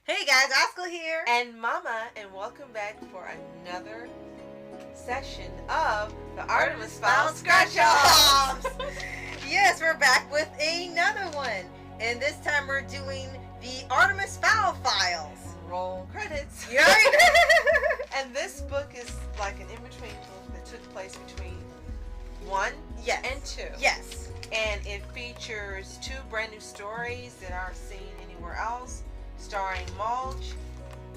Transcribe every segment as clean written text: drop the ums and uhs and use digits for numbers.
Hey guys, Oscar here. And Mama, and welcome back for another session of the Artemis Fowl Scratch-Offs. Yes, we're back with another one. And this time we're doing the Artemis Fowl Files. Roll credits. Right? And this book is like an in-between book that took place between 1 and 2. Yes. And it features 2 brand new stories that aren't seen anywhere else, starring Mulch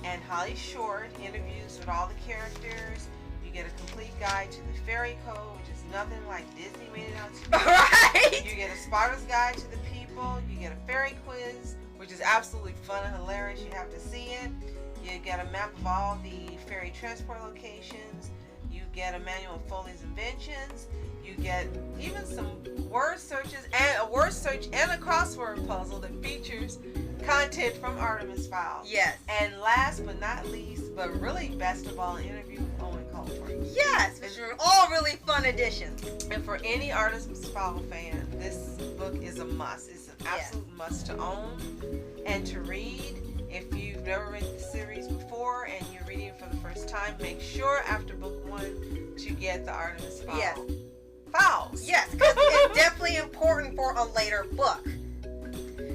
and Holly Short, interviews with all the characters. You get a complete guide to the fairy code, which is nothing like Disney made it out to be. Right. You get a spotter's guide to the people. You get a fairy quiz, which is absolutely fun and hilarious. You have to see it. You get a map of all the fairy transport locations. You get a manual of Foley's inventions. You get even some word searches and a word search and a crossword puzzle that features content from Artemis Fowl. Yes. And last but not least, but really best of all, an interview with Owen Colfer. Yes, which are all really fun additions. And for any Artemis Fowl fan, this book is a must. It's an absolute must to own and to read. If you've never read the series before and you're reading it for the first time, make sure after book 1 to get the Artemis Fowl Files. Yes, because it's definitely important for a later book.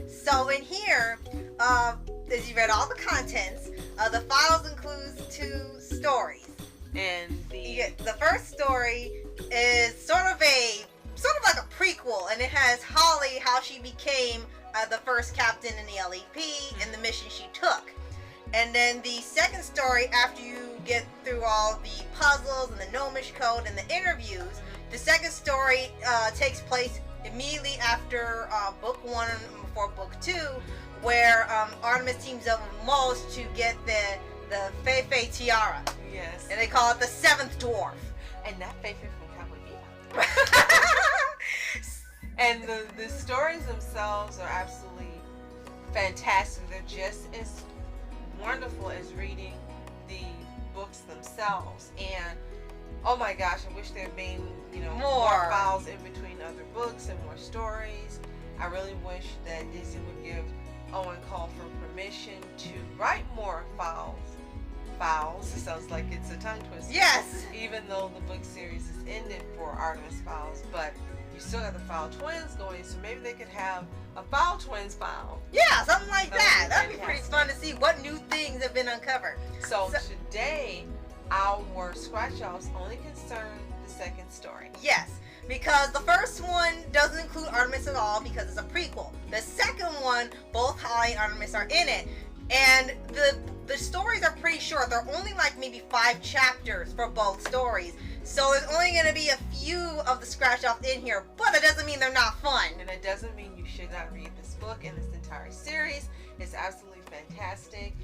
So in here, as you read all the contents, the files includes 2 stories. And the first story is sort of like a prequel, and it has Holly, how she became the first captain in the LEP and the mission she took. And then the second story, after you get through all the puzzles and the Gnommish code and the interviews, the second story takes place immediately after book 1 and before book 2, where Artemis teams up with Mulch to get the Fei tiara. Yes. And they call it the 7th dwarf. And not Fei from Cowboy Bebop. And the stories themselves are absolutely fantastic. They're just as wonderful as reading the books themselves. And oh my gosh, I wish there had been, more files in between other books and more stories. I really wish that Disney would give Owen Colfer permission to write more files. It sounds like it's a tongue twister. Yes. Even though the book series is ended for Artemis Files, but you still got the Fowl Twins going, so maybe they could have a Fowl Twins file. Yeah, something like that. That'd be pretty fantastic. fun to see what new things have been uncovered. So today, our scratch-offs only concern the second story. Yes, because the first one doesn't include Artemis at all because it's a prequel. The second one, both Holly and Artemis are in it. And the stories are pretty short. They're only like maybe 5 chapters for both stories. So there's only going to be a few of the scratch-offs in here. But it doesn't mean they're not fun. And it doesn't mean you should not read this book and this entire series. It's absolutely fantastic.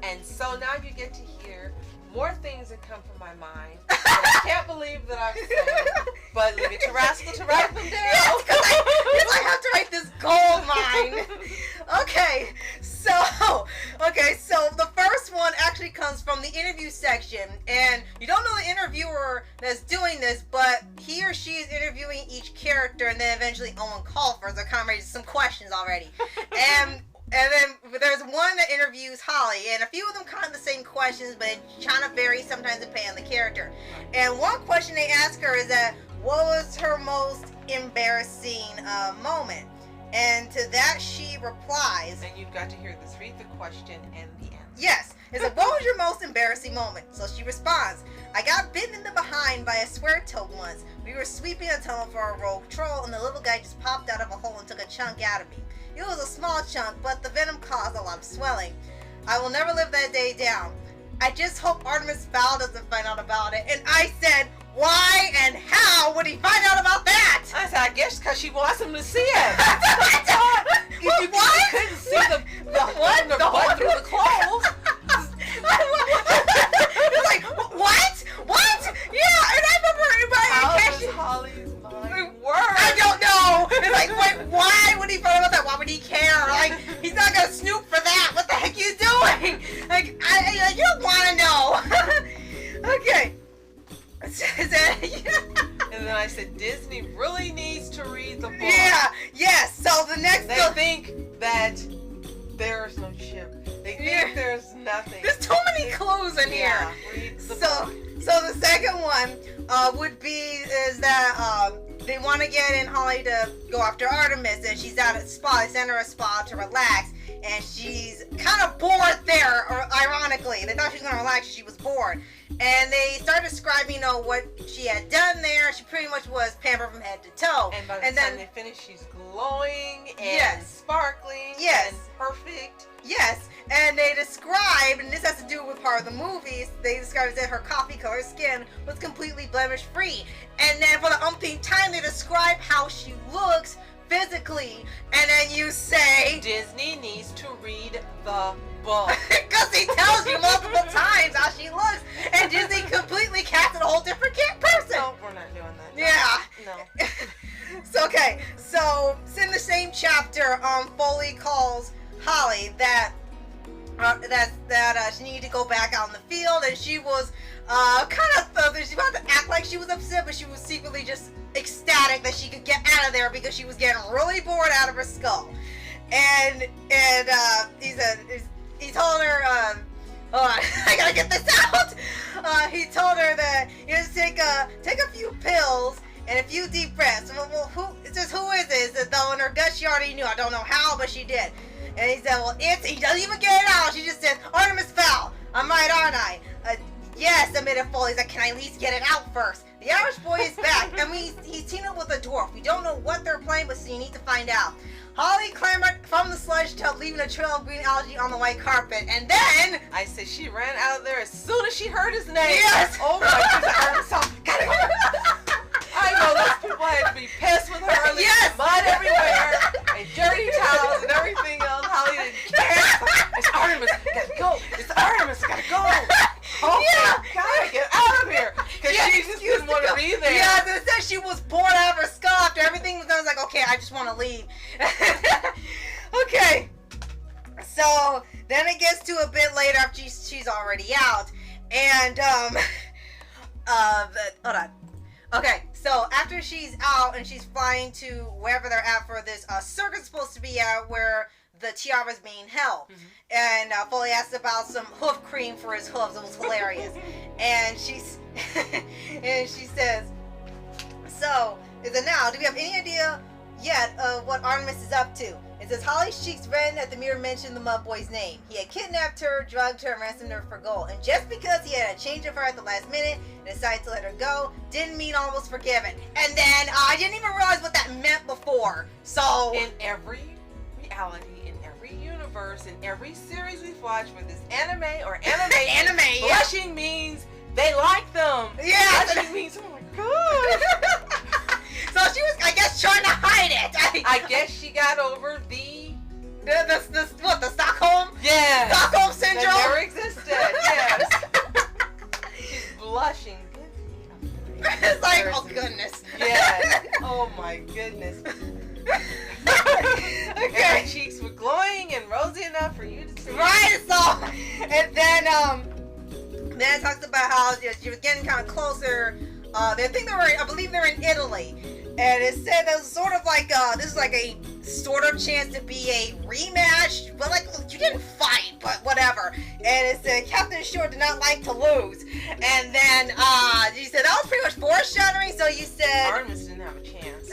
And so now you get to hear more things that come from my mind. I can't believe that I'm saying, but leave it to Rascal to write them down. Yes, because I have to write this gold mine. So the first one actually comes from the interview section, and you don't know the interviewer that's doing this, but he or she is interviewing each character, and then eventually Owen Colfer. They're kind of raising some questions already, and then there's one that interviews Holly, and a few of them kind of the same questions, but it kind of varies sometimes depending on the character. And one question they ask her is that, what was her most embarrassing moment? And to that she replies, and you've got to hear this. Read the question and the answer. yes. It's like, what was your most embarrassing moment? So she responds, I got bitten in the behind by a square toad once. We were sweeping a tunnel for a rogue troll, and the little guy just popped out of a hole and took a chunk out of me. It was a small chunk, but the venom caused a lot of swelling. I will never live that day down. I just hope Artemis Fowl doesn't find out about it. And I said, why and how would he find out about that? I said, I guess because she wants him to see it. What? You couldn't see the butt through the clothes. It's like, what? Yeah, and I remember How in does Holly's mind work? I don't know. It's like, wait, why would he find out about that? Why would he care? Like, he's not gonna snoop for that. What the heck are you doing? Like, you don't want to know. Okay. And then I said, Disney really needs to read the book. Yeah, yes. So the next They think that there's no ship. They think So the second one is that they want to get in Holly to go after Artemis, and she's out at spa. They send her a spa to relax, and she's kind of bored there, or ironically. They thought she was going to relax, she was bored. And they started describing, what she had done there. She pretty much was pampered from head to toe. And by the time they finish, she's glowing and sparkling and perfect. Yes, and they described, and this has to do with part of the movies, they described that her coffee-colored skin was completely blemish-free. And then for the umpteenth time, they describe how she looks physically, and then you say... Disney needs to read the book. Because he tells you multiple times how she looks, and Disney completely casted a whole different person. No, we're not doing that. Yeah. No. So in the same chapter, Foley calls Holly that she needed to go back out in the field, and she was she's about to act like she was upset, but she was secretly just ecstatic that she could get out of there because she was getting really bored out of her skull. And he told her, I gotta get this out. He told her that you just take a few pills and a few deep breaths. Well, who is this? Though in her gut she already knew. I don't know how, but she did. And he said, he doesn't even get it out. She just said, Artemis Fowl. I'm right, aren't I? Yes, admitted Foley. He's like, can I at least get it out first? The Irish boy is back, and he's teamed up with a dwarf. We don't know what they're playing, but so you need to find out. Holly clambered from the sludge tub, leaving a trail of green algae on the white carpet, and then... I said she ran out of there as soon as she heard his name. Yes! Oh my goodness, gotta go. I know those people had to be pissed with her. Yes! Mud everywhere, and dirty towels and everything else. Holly didn't care. It's Artemis, gotta go. It's Artemis, gotta go. Oh yeah, gotta get out of here. Because she just didn't want to be there. Yeah, they said she was bored out of her skull after everything was done. I was like, okay, I just want to leave. Okay. So then it gets to a bit later after she's already out. And, hold on. Okay, so after she's out and she's flying to wherever they're at for this circus supposed to be at where the tiara's being held. Mm-hmm. And Foley asked about some hoof cream for his hooves. It was hilarious. And she says, so, is it now? Do we have any idea yet of what Artemis is up to? It says, Holly's cheeks reddened at the mere mention of the mud boy's name. He had kidnapped her, drugged her, and ransomed her for gold. And just because he had a change of heart at the last minute and decided to let her go, didn't mean all was forgiven. And then I didn't even realize what that meant before. So in every reality, in every universe, in every series we've watched, whether it's anime or animation, blushing means they like them. Yeah. Blushing means, oh my god. So she was, I guess, trying to hide it. I guess she got over the Stockholm? Yeah. Stockholm syndrome? That never existed, yes. She's blushing. It's like, oh goodness. Yeah. Oh my goodness. Okay. And her cheeks were glowing and rosy enough for you to see. Right, so, and then it talks about how she was getting kind of closer. I believe they're in Italy. And it said it was sort of like, this is like a sort of chance to be a rematch, but like, you didn't fight, but whatever. And it said Captain Short did not like to lose. And then, you said that was pretty much foreshadowing, so you said... Artemis didn't have a chance. He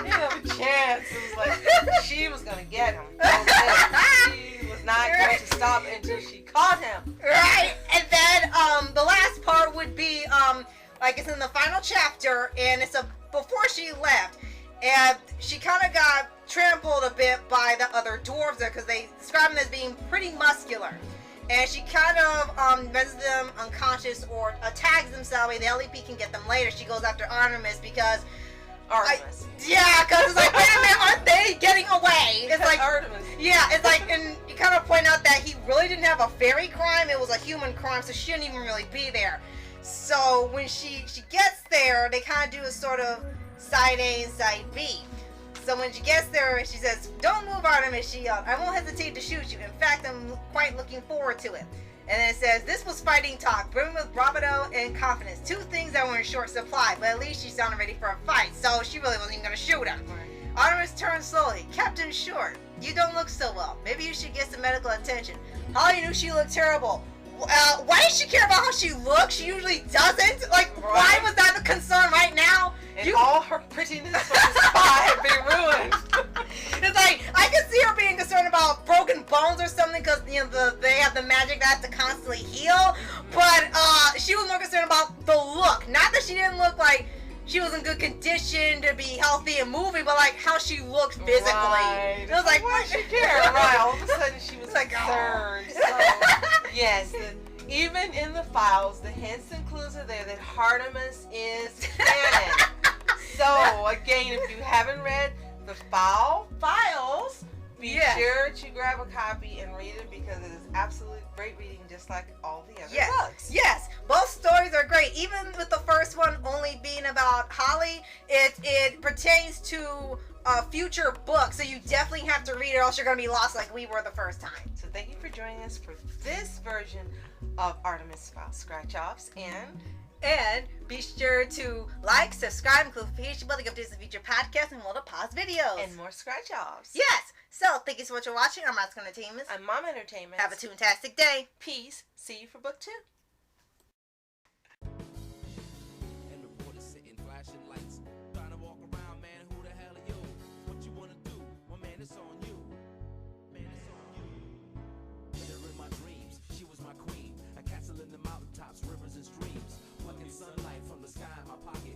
didn't have a chance. It was like, she was going to get him. She was not going to stop until she caught him. Right, and then, the last part would be, like it's in the final chapter, and it's before she left, and she kind of got trampled a bit by the other dwarves there, because they describe them as being pretty muscular, and she kind of renders them unconscious or tags them so the LEP can get them later. She goes after Artemis because Artemis. Because it's like, wait a minute, aren't they getting away? It's like Artemis. Yeah, it's like, and you kind of point out that he really didn't have a fairy crime; it was a human crime, so she shouldn't even really be there. So when she gets there, they kind of do a sort of side A and side B. So when she gets there, she says, "Don't move, Artemis," she yelled. "I won't hesitate to shoot you. In fact, I'm quite looking forward to it." And then it says, "This was fighting talk, brimming with bravado and confidence. Two things that were in short supply, but at least she sounded ready for a fight, so she really wasn't even going to shoot him." Artemis turned slowly. "Captain Short, you don't look so well. Maybe you should get some medical attention." Holly knew she looked terrible. Why does she care about how she looks? She usually doesn't. Like, why was that a concern right now? And all her prettiness for the spa had been ruined. It's like, I could see her being concerned about broken bones or something because, you know, they have the magic that has to constantly heal. But she was more concerned about the look. Not that she didn't look like she was in good condition to be healthy and moving, but like how she looked physically. Right. It was like, why does she care? Right. All of a sudden she was like, concerned. So, yes. Even in the files, the hints and clues are there that Artemis is canon. So, again, if you haven't read the Fowl Files, be sure to grab a copy and read it because it is absolutely great reading, just like all the other books. Yes, both stories are great. Even with the first one only being about Holly, it pertains to future books, so you definitely have to read it, or else you're going to be lost like we were the first time. So thank you for joining us for this version of Artemis Fowl Scratch-Offs, and be sure to like, subscribe, and click the notification bell to get updates on future podcasts and more pause videos. And more scratch-offs. Yes. So, thank you so much for watching. I'm Rascal Entertainment. I'm Mom Entertainment. Have a fantastic day. Peace. See you for book 2. And reporters sitting, flashing lights, trying to walk around, man, who the hell are you? What you wanna do? Well, man, it's on you. Man, it's on you. Met her in my dreams, she was my queen. A castle in the mountaintops, rivers and streams. Plucking sunlight from the sky in my pocket.